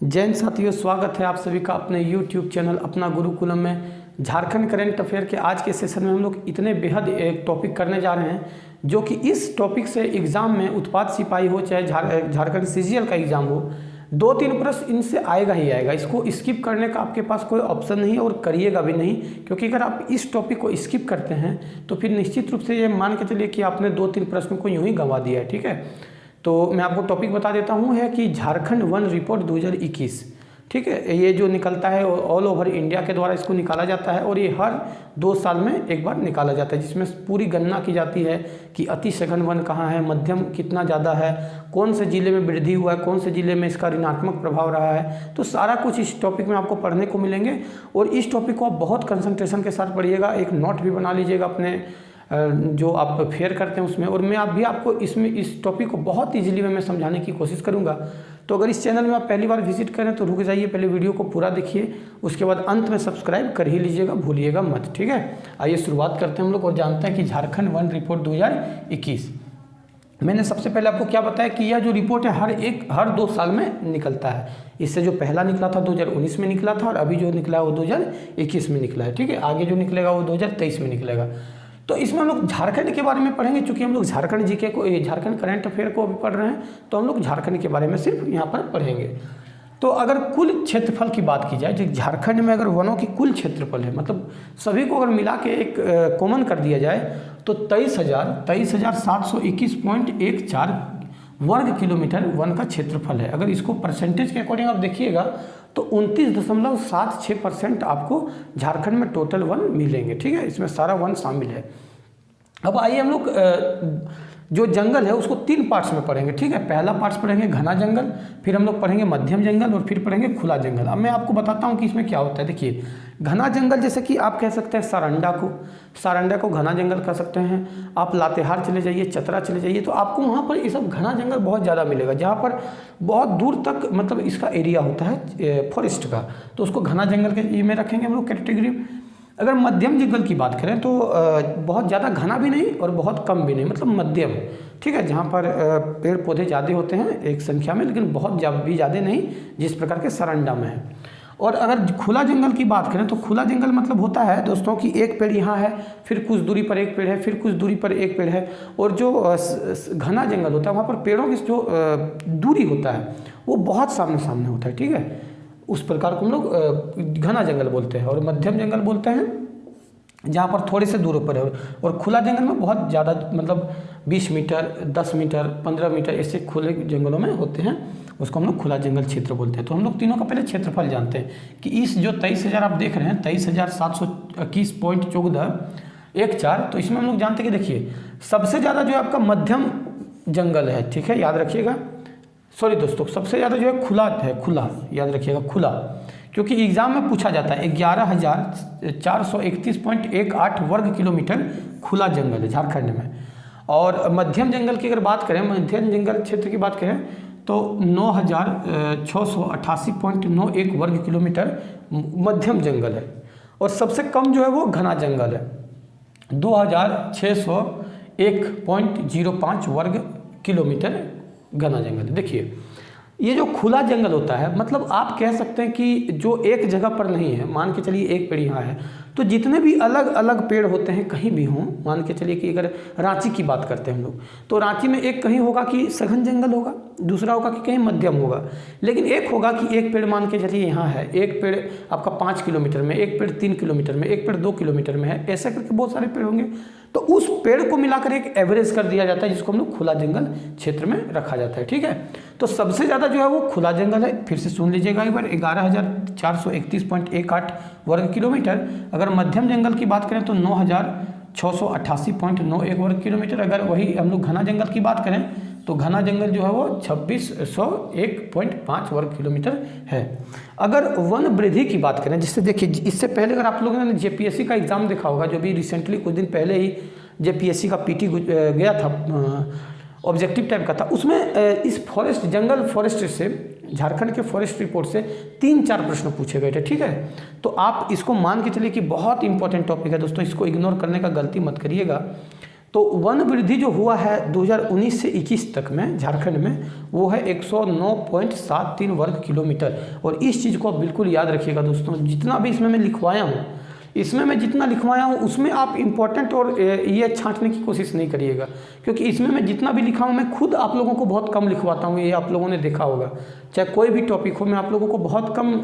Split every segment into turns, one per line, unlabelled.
जैन साथियों, स्वागत है आप सभी का अपने YouTube चैनल अपना गुरुकुलम में। झारखंड करंट अफेयर के आज के सेशन में हम लोग इतने बेहद एक टॉपिक करने जा रहे हैं जो कि इस टॉपिक से एग्ज़ाम में उत्पाद सिपाही हो चाहे झारखंड CGL का एग्ज़ाम हो, 2-3 प्रश्न इनसे आएगा ही आएगा। इसको स्किप करने का आपके पास कोई ऑप्शन नहीं है और करिएगा भी नहीं, क्योंकि अगर आप इस टॉपिक को स्किप करते हैं तो फिर निश्चित रूप से ये मान के चलिए कि आपने 2-3 प्रश्नों को यूँ ही गंवा दिया है। ठीक है, तो मैं आपको टॉपिक बता देता हूँ है कि झारखंड वन रिपोर्ट 2021। ठीक है, ये जो निकलता है ऑल ओवर इंडिया के द्वारा इसको निकाला जाता है और ये हर 2 साल में एक बार निकाला जाता है, जिसमें पूरी गणना की जाती है कि अति सघन वन कहाँ है, मध्यम कितना ज़्यादा है, कौन से ज़िले में वृद्धि हुआ है, कौन से ज़िले में इसका ऋणात्मक प्रभाव रहा है। तो सारा कुछ इस टॉपिक में आपको पढ़ने को मिलेंगे और इस टॉपिक को आप बहुत कंसंट्रेशन के साथ पढ़िएगा। एक नोट भी बना लीजिएगा अपने जो आप फेयर करते हैं उसमें, और मैं आपको इसमें इस टॉपिक को बहुत इजीली मैं समझाने की कोशिश करूंगा। तो अगर इस चैनल में आप पहली बार विजिट करें तो रुक जाइए, पहले वीडियो को पूरा देखिए, उसके बाद अंत में सब्सक्राइब कर ही लीजिएगा, भूलिएगा मत। ठीक है, आइए शुरुआत करते हैं हम लोग और जानते हैं कि झारखंड वन रिपोर्ट 2021। मैंने सबसे पहले आपको क्या बताया कि यह जो रिपोर्ट है हर 2 साल में निकलता है। इससे जो पहला निकला था 2019 में निकला था और अभी जो निकला है वो 2021 में निकला है। ठीक है, आगे जो निकलेगा वो 2023 में निकलेगा। तो इसमें हम लोग झारखंड के बारे में पढ़ेंगे, चूंकि हम लोग झारखंड जीके को, झारखंड करंट अफेयर को अभी पढ़ रहे हैं, तो हम लोग झारखंड के बारे में सिर्फ यहाँ पर पढ़ेंगे। तो अगर कुल क्षेत्रफल की बात की जाए, जो झारखंड में अगर वनों की कुल क्षेत्रफल है, मतलब सभी को अगर मिला के एक कॉमन कर दिया जाए तो 23,721.14 वर्ग किलोमीटर वन का क्षेत्रफल है। अगर इसको परसेंटेज के अकॉर्डिंग आप देखिएगा तो 29.76% आपको झारखंड में टोटल वन मिलेंगे। ठीक है, इसमें सारा वन शामिल है। अब आइए हम लोग जो जंगल है उसको 3 पार्ट्स में पढ़ेंगे। ठीक है, पहला पार्ट्स पढ़ेंगे घना जंगल, फिर हम लोग पढ़ेंगे मध्यम जंगल और फिर पढ़ेंगे खुला जंगल। अब मैं आपको बताता हूँ कि इसमें क्या होता है। देखिए, घना जंगल जैसे कि आप कह सकते हैं सारंडा को घना जंगल कह सकते हैं। आप लातेहार चले जाइए, चतरा चले जाइए, तो आपको वहाँ पर ये सब घना जंगल बहुत ज़्यादा मिलेगा, जहाँ पर बहुत दूर तक मतलब इसका एरिया होता है फॉरेस्ट का, तो उसको घना जंगल के ये में रखेंगे हम लोग कैटेगरी। अगर मध्यम जंगल की बात करें तो बहुत ज़्यादा घना भी नहीं और बहुत कम भी नहीं, मतलब मध्यम। ठीक है, जहाँ पर पेड़ पौधे ज़्यादा होते हैं एक संख्या में, लेकिन बहुत भी ज़्यादा नहीं, जिस प्रकार के सारंडा में है। और अगर खुला जंगल की बात करें तो खुला जंगल मतलब होता है दोस्तों कि एक पेड़ यहाँ है, फिर कुछ दूरी पर एक पेड़ है, फिर कुछ दूरी पर एक पेड़ है, और जो घना जंगल होता है वहाँ पर पेड़ों की जो दूरी होता है वो बहुत सामने सामने होता है। ठीक है, उस प्रकार को हम लोग घना जंगल बोलते हैं। और मध्यम जंगल बोलते हैं जहाँ पर थोड़े से दूर पर है, और खुला जंगल में बहुत ज़्यादा मतलब 20 मीटर, 10 मीटर, 15 मीटर ऐसे खुले जंगलों में होते हैं, उसको हम लोग खुला जंगल क्षेत्र बोलते हैं। तो हम लोग तीनों का पहले क्षेत्रफल जानते हैं कि इस जो 23,000 आप देख रहे हैं 23,721.14, तो इसमें हम लोग जानते हैं कि देखिए सबसे ज़्यादा जो आपका मध्यम जंगल है। ठीक है, याद रखिएगा, सॉरी दोस्तों, सबसे ज़्यादा जो है खुला याद रखिएगा, खुला, क्योंकि एग्जाम में पूछा जाता है 11,431.18 वर्ग किलोमीटर खुला जंगल है झारखंड में। और मध्यम जंगल की अगर बात करें, मध्यम जंगल क्षेत्र की बात करें तो 9,688.91 वर्ग किलोमीटर मध्यम जंगल है। और सबसे कम जो है वो घना जंगल है, 2,601.05 वर्ग किलोमीटर घना जंगल। देखिए, ये जो खुला जंगल होता है, मतलब आप कह सकते हैं कि जो एक जगह पर नहीं है, मान के चलिए एक पेड़ यहाँ है, तो जितने भी अलग अलग पेड़ होते हैं कहीं भी हों, मान के चलिए कि अगर रांची की बात करते हैं हम लोग, तो रांची में एक कहीं होगा कि सघन जंगल होगा, दूसरा होगा कि कहीं मध्यम होगा, लेकिन एक होगा कि एक पेड़ मान के चलिए यहाँ है, एक पेड़ आपका 5 किलोमीटर में, एक पेड़ 3 किलोमीटर में, एक पेड़ 2 किलोमीटर में है, ऐसा करके बहुत सारे पेड़ होंगे। तो उस पेड़ को मिलाकर एक एवरेज कर दिया जाता है, जिसको हम लोग खुला जंगल क्षेत्र में रखा जाता है। ठीक है, तो सबसे ज़्यादा जो है वो खुला जंगल है। फिर से सुन लीजिएगा एक बार, 11,431.18 वर्ग किलोमीटर। अगर मध्यम जंगल की बात करें तो 9,688.91 वर्ग किलोमीटर। अगर वही हम लोग घना जंगल की बात करें तो घना जंगल जो है वो 2,601.5 वर्ग किलोमीटर है। अगर वन वृद्धि की बात करें, जिससे देखिए इससे पहले अगर आप लोगों ने JPSC का एग्ज़ाम देखा होगा, जो भी रिसेंटली कुछ दिन पहले ही JPSC का PT गया था, ऑब्जेक्टिव टाइप का था, उसमें इस फॉरेस्ट से, झारखंड के फॉरेस्ट रिपोर्ट से 3-4 प्रश्न पूछे गए थे। ठीक है, तो आप इसको मान के चलिए कि बहुत इंपॉर्टेंट टॉपिक है दोस्तों, इसको इग्नोर करने का गलती मत करिएगा। तो वन वृद्धि जो हुआ है 2019 से 21 तक में झारखंड में, वो है 109.73 वर्ग किलोमीटर। और इस चीज़ को आप बिल्कुल याद रखिएगा दोस्तों, जितना भी इसमें मैं लिखवाया हूँ, इसमें मैं जितना लिखवाया हूँ उसमें आप इम्पोर्टेंट और ये छांटने की कोशिश नहीं करिएगा, क्योंकि इसमें मैं जितना भी लिखा हूँ मैं खुद आप लोगों को बहुत कम लिखवाता हूँ। ये आप लोगों ने देखा होगा, चाहे कोई भी टॉपिक हो, मैं आप लोगों को बहुत कम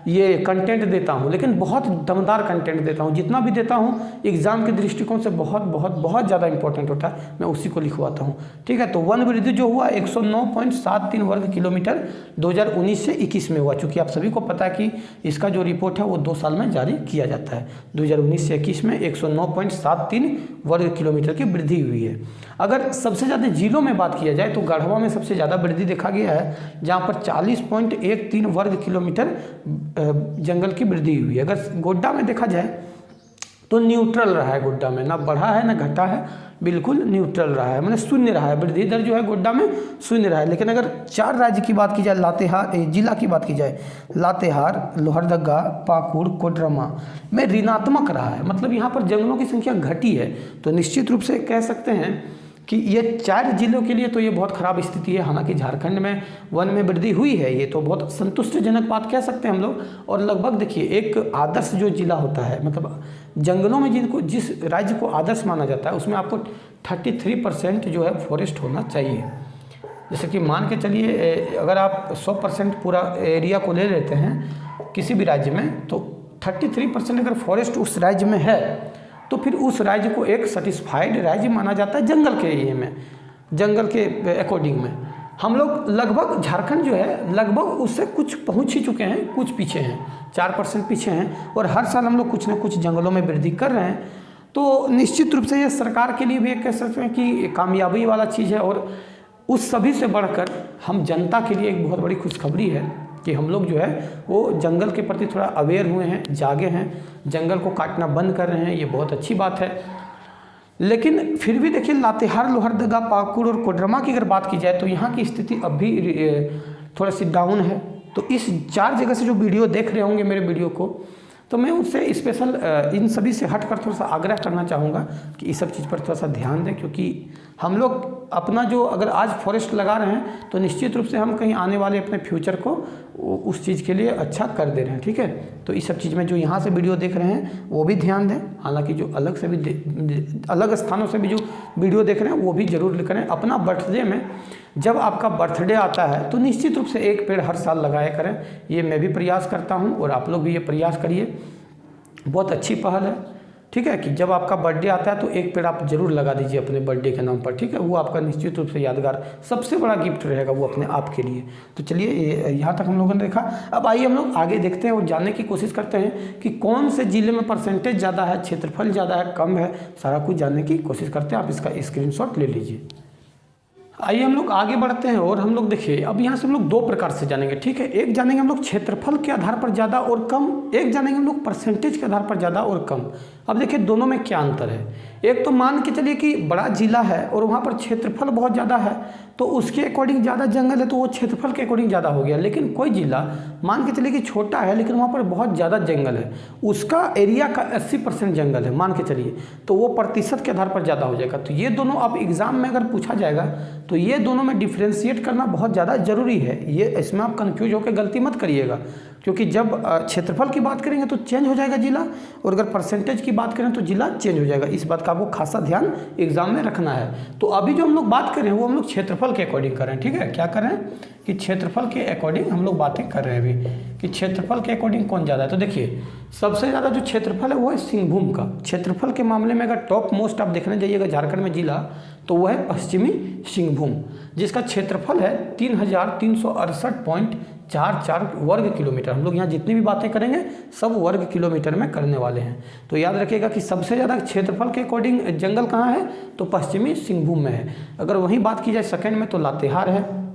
ये कंटेंट देता हूँ, लेकिन बहुत दमदार कंटेंट देता हूँ। जितना भी देता हूँ एग्जाम के दृष्टिकोण से बहुत बहुत बहुत ज़्यादा इंपॉर्टेंट होता है, मैं उसी को लिखवाता हूँ। ठीक है, तो वन वृद्धि जो हुआ 109.73 वर्ग किलोमीटर 2019 से 21 में हुआ। चूँकि आप सभी को पता है कि इसका जो रिपोर्ट है वो 2 साल में जारी किया जाता है। 2019 से 21 में 109.73 वर्ग किलोमीटर की वृद्धि हुई है। अगर सबसे ज़्यादा जिलों में बात किया जाए तो गढ़वा में सबसे ज़्यादा वृद्धि देखा गया है, जहाँ पर 40.13 वर्ग किलोमीटर जंगल की वृद्धि हुई है। अगर गोड्डा में देखा जाए तो न्यूट्रल रहा है, गोड्डा में ना बढ़ा है ना घटा है, बिल्कुल न्यूट्रल रहा है, मतलब शून्य रहा है। वृद्धि दर जो है गोड्डा में शून्य रहा है। लेकिन अगर 4 राज्य की बात की जाए, लातेहार जिला की बात की जाए, लातेहार, लोहरदगा, पाकुड़, कोडरमा में ऋणात्मक रहा है, मतलब यहाँ पर जंगलों की संख्या घटी है। तो निश्चित रूप से कह सकते हैं कि ये 4 जिलों के लिए तो ये बहुत ख़राब स्थिति है। हालांकि झारखंड में वन में वृद्धि हुई है, ये तो बहुत संतुष्टिजनक बात कह सकते हैं हम लोग। और लगभग देखिए एक आदर्श जो जिला होता है, मतलब जंगलों में जिस राज्य को आदर्श माना जाता है उसमें आपको 33% जो है फॉरेस्ट होना चाहिए। जैसे कि मान के चलिए अगर आप 100% पूरा एरिया को ले लेते हैं किसी भी राज्य में, तो 33% अगर फॉरेस्ट उस राज्य में है तो फिर उस राज्य को एक सेटिस्फाइड राज्य माना जाता है जंगल के एरिया में, जंगल के अकॉर्डिंग में। हम लोग लगभग झारखंड जो है लगभग उससे कुछ पहुंच ही चुके हैं, कुछ पीछे हैं, 4% पीछे हैं। और हर साल हम लोग कुछ ना कुछ जंगलों में वृद्धि कर रहे हैं। तो निश्चित रूप से ये सरकार के लिए भी एक कह सकते हैं कि कामयाबी वाला चीज़ है। और उस सभी से बढ़कर हम जनता के लिए एक बहुत बड़ी खुशखबरी है कि हम लोग जो है वो जंगल के प्रति थोड़ा अवेयर हुए हैं, जागे हैं, जंगल को काटना बंद कर रहे हैं, ये बहुत अच्छी बात है। लेकिन फिर भी देखिए लातेहार, लोहरदगा, पाकुड़ और कोडरमा की अगर बात की जाए तो यहाँ की स्थिति अब भी थोड़ा सी डाउन है। तो इस 4 जगह से जो वीडियो देख रहे होंगे मेरे वीडियो को, तो मैं उनसे स्पेशल इन सभी से हटकर थोड़ा सा आग्रह करना चाहूँगा कि इस सब चीज़ पर थोड़ा सा ध्यान दें। क्योंकि हम लोग अपना जो अगर आज फॉरेस्ट लगा रहे हैं तो निश्चित रूप से हम कहीं आने वाले अपने फ्यूचर को उस चीज़ के लिए अच्छा कर दे रहे हैं। ठीक है, तो इस सब चीज़ में जो यहाँ से वीडियो देख रहे हैं वो भी ध्यान दें। हालांकि जो अलग से भी अलग स्थानों से भी जो वीडियो देख रहे हैं वो भी ज़रूर करें। अपना बर्थडे में जब आपका बर्थडे आता है तो निश्चित रूप से एक पेड़ हर साल लगाया करें। ये मैं भी प्रयास करता हूँ और आप लोग भी ये प्रयास करिए, बहुत अच्छी पहल है। ठीक है, कि जब आपका बर्थडे आता है तो एक पेड़ आप जरूर लगा दीजिए अपने बर्थडे के नाम पर। ठीक है, वो आपका निश्चित रूप से यादगार सबसे बड़ा गिफ्ट रहेगा वो अपने आप के लिए। तो चलिए यहाँ तक हम लोगों ने देखा। अब आइए हम लोग आगे देखते हैं और जानने की कोशिश करते हैं कि कौन से जिले में परसेंटेज ज़्यादा है, क्षेत्रफल ज़्यादा है, कम है, सारा कुछ जानने की कोशिश करते हैं। आप इसका स्क्रीनशॉट ले लीजिए। आइए हम लोग आगे बढ़ते हैं और हम लोग देखिए अब यहाँ से हम लोग 2 प्रकार से जानेंगे। ठीक है, एक जानेंगे हम लोग क्षेत्रफल के आधार पर ज़्यादा और कम, एक जानेंगे हम लोग परसेंटेज के आधार पर ज़्यादा और कम। अब देखिए दोनों में क्या अंतर है। एक तो मान के चलिए कि बड़ा जिला है और वहाँ पर क्षेत्रफल बहुत ज़्यादा है तो उसके अकॉर्डिंग ज़्यादा जंगल है तो वो क्षेत्रफल के अकॉर्डिंग ज़्यादा हो गया। लेकिन कोई जिला मान के चलिए कि छोटा है लेकिन वहाँ पर बहुत ज़्यादा जंगल है, उसका एरिया का 80% जंगल है मान के चलिए, तो वो प्रतिशत के आधार पर ज़्यादा हो जाएगा। तो ये दोनों अब एग्ज़ाम में अगर पूछा जाएगा तो ये दोनों में डिफ्रेंशिएट करना बहुत ज़्यादा ज़रूरी है। ये इसमें आप कन्फ्यूज होकर गलती मत करिएगा, क्योंकि जब क्षेत्रफल की बात करेंगे तो चेंज हो जाएगा जिला, और अगर परसेंटेज की बात करें तो जिला चेंज हो जाएगा। इस बात का आपको खासा ध्यान एग्जाम में रखना है। तो अभी जो हम लोग बात कर रहे हैं वो हम लोग क्षेत्रफल के अकॉर्डिंग कर रहे हैं। ठीक है, क्या कर रहे हैं कि क्षेत्रफल के अकॉर्डिंग हम लोग बातें कर रहे हैं अभी कि क्षेत्रफल के अकॉर्डिंग कौन ज़्यादा है। तो देखिए सबसे ज़्यादा जो क्षेत्रफल है वो है सिंहभूम का। क्षेत्रफल के मामले में अगर टॉप मोस्ट आप देखने जाइएगा झारखंड में जिला तो वो है पश्चिमी सिंहभूम, जिसका क्षेत्रफल है 3,368.44 वर्ग किलोमीटर। हम लोग यहाँ जितनी भी बातें करेंगे सब वर्ग किलोमीटर में करने वाले हैं। तो याद रखिएगा कि सबसे ज़्यादा क्षेत्रफल के अकॉर्डिंग जंगल कहाँ है तो पश्चिमी सिंहभूम में है। अगर वहीं बात की जाए सेकंड में तो लातेहार है,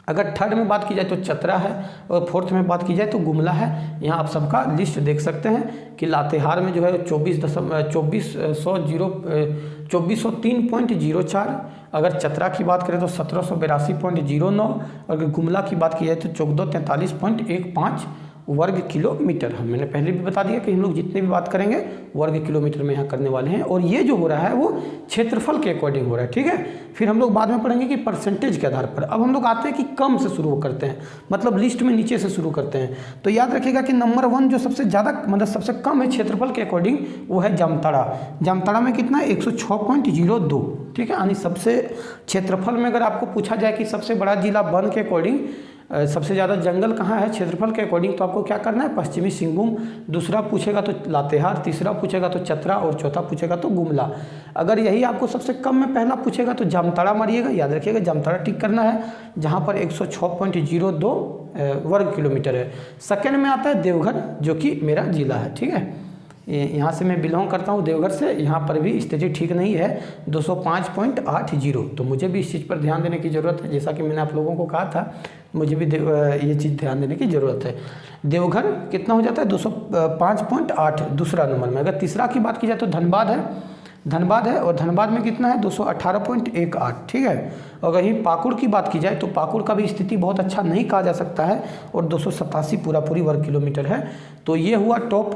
अगर थर्ड में बात की जाए तो चतरा है, और फोर्थ में बात की जाए तो गुमला है। यहाँ आप सबका लिस्ट देख सकते हैं कि लातेहार में जो है 2403.04, अगर चतरा की बात करें तो 1782.09, अगर गुमला की बात की जाए तो 1443.15 वर्ग किलोमीटर। हम मैंने पहले भी बता दिया कि हम लोग जितने भी बात करेंगे वर्ग किलोमीटर में यहाँ करने वाले हैं, और ये जो हो रहा है वो क्षेत्रफल के अकॉर्डिंग हो रहा है, ठीक है। फिर हम लोग बाद में पढ़ेंगे कि परसेंटेज के आधार पर। अब हम लोग आते हैं कि कम से शुरू करते हैं, मतलब लिस्ट में नीचे से शुरू करते हैं। तो याद रखिएगा कि नंबर 1 जो सबसे ज़्यादा मतलब सबसे कम है क्षेत्रफल के अकॉर्डिंग वो है जामताड़ा। जामताड़ा में कितना है 106.02, ठीक है। यानी सबसे क्षेत्रफल में अगर आपको पूछा जाए कि सबसे बड़ा जिला वन के अकॉर्डिंग सबसे ज़्यादा जंगल कहाँ है क्षेत्रफल के अकॉर्डिंग, तो आपको क्या करना है पश्चिमी सिंहभूम, दूसरा पूछेगा तो लातेहार, तीसरा पूछेगा तो चतरा और चौथा पूछेगा तो गुमला। अगर यही आपको सबसे कम में पहला पूछेगा तो जामताड़ा मारिएगा, याद रखिएगा जामताड़ा टिक करना है, जहाँ पर 106.02 वर्ग किलोमीटर है। सेकेंड में आता है देवघर जो कि मेरा जिला है, ठीक है। यहाँ से मैं बिलोंग करता हूँ देवघर से, यहाँ पर भी स्थिति ठीक नहीं है 205.80, तो मुझे भी इस चीज़ पर ध्यान देने की ज़रूरत है। जैसा कि मैंने आप लोगों को कहा था मुझे भी ये चीज़ ध्यान देने की ज़रूरत है। देवघर कितना हो जाता है 205.8 दूसरा नंबर में। अगर तीसरा की बात की जाए तो धनबाद है, और धनबाद में कितना है 218.18, ठीक है। और कहीं पाकुड़ की बात की जाए तो पाकुड़ का भी स्थिति बहुत अच्छा नहीं कहा जा सकता है, और 287 पूरी वर्ग किलोमीटर है। तो ये हुआ टॉप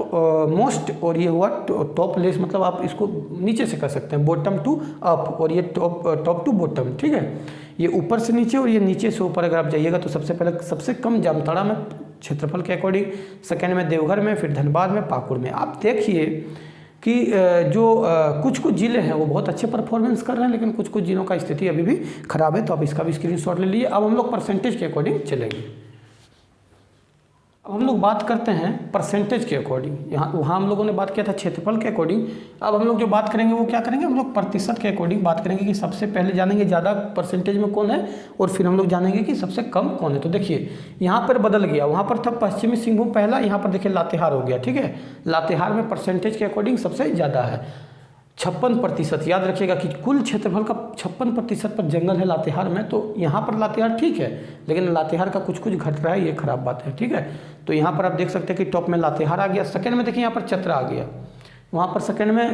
मोस्ट और ये हुआ टॉप लेस, मतलब आप इसको नीचे से कर सकते हैं बॉटम टू अप, और ये टॉप टू बॉटम, ठीक है। ये ऊपर से नीचे और ये नीचे से ऊपर अगर आप जाइएगा तो सबसे पहले सबसे कम जामताड़ा में क्षेत्रफल के अकॉर्डिंग, सेकेंड में देवघर में, फिर धनबाद में, पाकुड़ में। आप देखिए कि जो कुछ जिले हैं वो बहुत अच्छे परफॉर्मेंस कर रहे हैं, लेकिन कुछ जिलों का स्थिति अभी भी खराब है, तो आप इसका भी स्क्रीनशॉट ले लीजिए। अब हम लोग परसेंटेज के अकॉर्डिंग चलेंगे। अब हम लोग बात करते हैं परसेंटेज के अकॉर्डिंग। वहाँ हम लोगों ने बात किया था क्षेत्रफल के अकॉर्डिंग। अब हम लोग जो बात करेंगे वो क्या करेंगे, हम लोग प्रतिशत के अकॉर्डिंग बात करेंगे कि सबसे पहले जानेंगे ज़्यादा परसेंटेज में कौन है, और फिर हम लोग जानेंगे कि सबसे कम कौन है। तो देखिए यहाँ पर बदल गया, वहाँ पर था पश्चिमी सिंहभूम पहला, यहाँ पर देखिए लातेहार हो गया, ठीक है। लातेहार में परसेंटेज के अकॉर्डिंग सबसे ज़्यादा है 56%। याद रखिएगा कि कुल क्षेत्रफल का 56% पर जंगल है लातेहार में, तो यहाँ पर लातेहार ठीक है, लेकिन लातेहार का कुछ घट रहा है, ये खराब बात है, ठीक है। तो यहाँ पर आप देख सकते हैं कि टॉप में लातेहार आ गया। सेकंड में देखिए यहाँ पर चतरा आ गया, वहाँ पर सेकंड में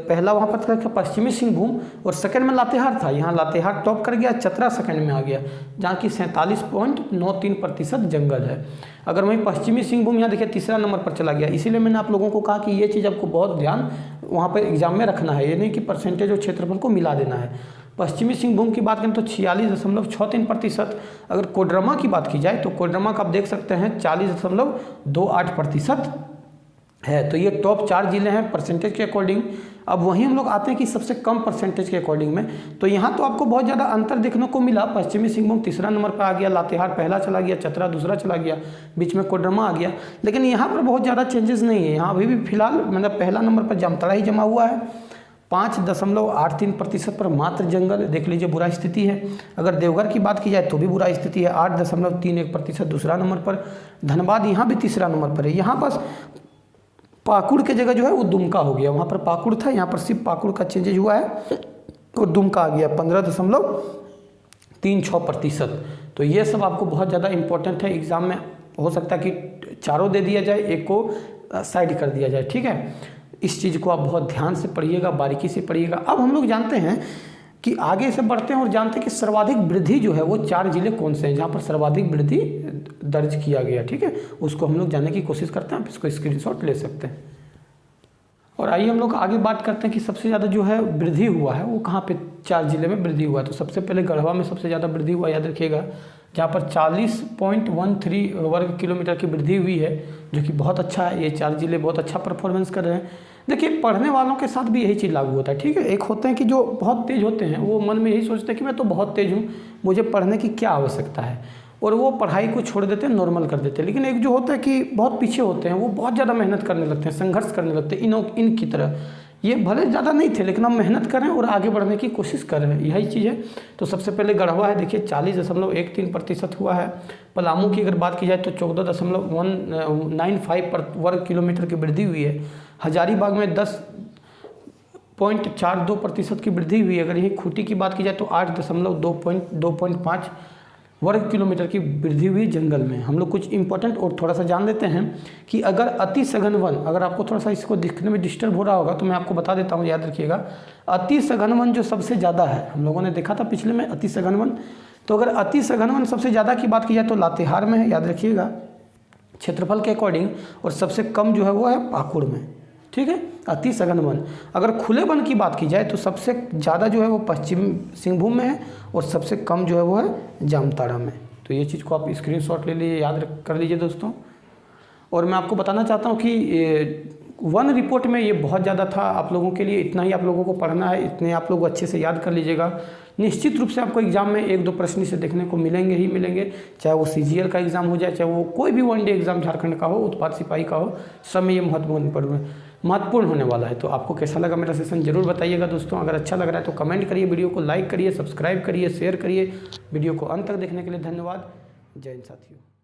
पहला वहाँ पर था पश्चिमी सिंहभूम और सेकंड में लातेहार था, यहाँ लातेहार टॉप कर गया, चतरा सेकंड में आ गया, जहाँ की 47.93% जंगल है। अगर वहीं पश्चिमी सिंहभूम यहाँ देखिए तीसरा नंबर पर चला गया। इसीलिए मैंने आप लोगों को कहा कि ये चीज़ आपको बहुत ध्यान वहाँ पर एग्जाम में रखना है, ये नहीं कि परसेंटेज और क्षेत्रफल को मिला देना है। पश्चिमी सिंहभूम की बात करें तो 46.63%। अगर कोडरमा की बात की जाए तो कोडरमा का आप देख सकते हैं 40.28% है। तो ये टॉप 4 जिले हैं परसेंटेज के अकॉर्डिंग। अब वहीं हम लोग आते हैं कि सबसे कम परसेंटेज के अकॉर्डिंग में, तो यहाँ तो आपको बहुत ज़्यादा अंतर देखने को मिला। पश्चिमी सिंहभूम तीसरा नंबर पर आ गया, लातेहार पहला चला गया, चतरा दूसरा चला गया, बीच में कोडरमा आ गया। लेकिन यहाँ पर बहुत ज़्यादा चेंजेस नहीं है, यहाँ अभी भी फिलहाल मतलब पहला नंबर पर जामताड़ा ही जमा हुआ है 5.83% पर मात्र जंगल, देख लीजिए बुरा स्थिति है। अगर देवघर की बात की जाए तो भी बुरा स्थिति है 8.31% दूसरा नंबर पर। धनबाद यहाँ भी तीसरा नंबर पर है। यहाँ बस पाकुड़ के जगह जो है वो दुमका हो गया, वहाँ पर पाकुड़ था, यहाँ पर सिर्फ पाकुड़ का चेंजेज हुआ है और दुमका आ गया 15.36%। तो ये सब आपको बहुत ज़्यादा इंपॉर्टेंट है। एग्जाम में हो सकता है कि चारों दे दिया जाए, एक को साइड कर दिया जाए, ठीक है। इस चीज़ को आप बहुत ध्यान से पढ़िएगा, बारीकी से पढ़िएगा। अब हम लोग जानते हैं कि आगे से बढ़ते हैं और जानते हैं कि सर्वाधिक वृद्धि जो है वो 4 जिले कौन से हैं जहाँ पर सर्वाधिक वृद्धि दर्ज किया गया, ठीक है। उसको हम लोग जानने की कोशिश करते हैं, आप इसको स्क्रीनशॉट ले सकते हैं। और आइए हम लोग आगे बात करते हैं कि सबसे ज़्यादा जो है वृद्धि हुआ है वो कहाँ पे 4 जिले में वृद्धि हुआ है। तो सबसे पहले गढ़वा में सबसे ज़्यादा वृद्धि हुआ, याद रखिएगा, जहाँ पर 40.13 वर्ग किलोमीटर की वृद्धि हुई है, जो कि बहुत अच्छा है। ये 4 जिले बहुत अच्छा परफॉर्मेंस कर रहे हैं। देखिए पढ़ने वालों के साथ भी यही चीज़ लागू होता है, ठीक है। एक होते हैं कि जो बहुत तेज़ होते हैं, वो मन में यही सोचते हैं कि मैं तो बहुत तेज़ हूँ, मुझे पढ़ने की क्या आवश्यकता है, और वो पढ़ाई को छोड़ देते हैं, नॉर्मल कर देते हैं। लेकिन एक जो होता है कि बहुत पीछे होते हैं, वो बहुत ज़्यादा मेहनत करने लगते हैं, संघर्ष करने लगते हैं इनकी तरह। ये भले ज़्यादा नहीं थे लेकिन हम मेहनत करें और आगे बढ़ने की कोशिश कर रहे हैं, यही चीज़ है। तो सबसे पहले गढ़वा है, देखिए 40.13% हुआ है। पलामू की अगर बात की जाए तो 14.195 वर्ग किलोमीटर की वृद्धि हुई है। हजारीबाग में 10.42% की वृद्धि हुई है। अगर यही खूंटी की बात की जाए तो 8.25 वर्ग किलोमीटर की वृद्धि हुई जंगल में। हम लोग कुछ इंपॉर्टेंट और थोड़ा सा जान लेते हैं कि अगर अति सघन वन, अगर आपको थोड़ा सा इसको दिखने में डिस्टर्ब हो रहा होगा तो मैं आपको बता देता हूँ, याद रखिएगा। अति सघन वन जो सबसे ज़्यादा है, हम लोगों ने देखा था पिछले में अति सघन वन। तो अगर अति सघन वन सबसे ज़्यादा की बात की जाए तो लातेहार में है, याद रखिएगा। क्षेत्रफल के अकॉर्डिंग, और सबसे कम जो है वो है पाकुड़ में, ठीक है। अति सघन वन, अगर खुले वन की बात की जाए तो सबसे ज़्यादा जो है वो पश्चिम सिंहभूम में है और सबसे कम जो है वो है जामताड़ा में। तो ये चीज़ को आप स्क्रीनशॉट ले लीजिए, याद कर लीजिए दोस्तों। और मैं आपको बताना चाहता हूँ कि वन रिपोर्ट में ये बहुत ज़्यादा था आप लोगों के लिए, इतना ही आप लोगों को पढ़ना है, इतने आप लोग अच्छे से याद कर लीजिएगा। निश्चित रूप से आपको एग्जाम में 1-2 प्रश्न से देखने को मिलेंगे ही मिलेंगे, चाहे वो CGL का एग्ज़ाम हो जाए, चाहे वो कोई भी वनडे एग्ज़ाम झारखंड का हो, उत्पाद सिपाही का हो, सब में ये महत्वपूर्ण होने वाला है। तो आपको कैसा लगा मेरा सेशन जरूर बताइएगा दोस्तों। अगर अच्छा लग रहा है तो कमेंट करिए, वीडियो को लाइक करिए, सब्सक्राइब करिए, शेयर करिए। वीडियो को अंत तक देखने के लिए धन्यवाद। जय हिंद साथियों।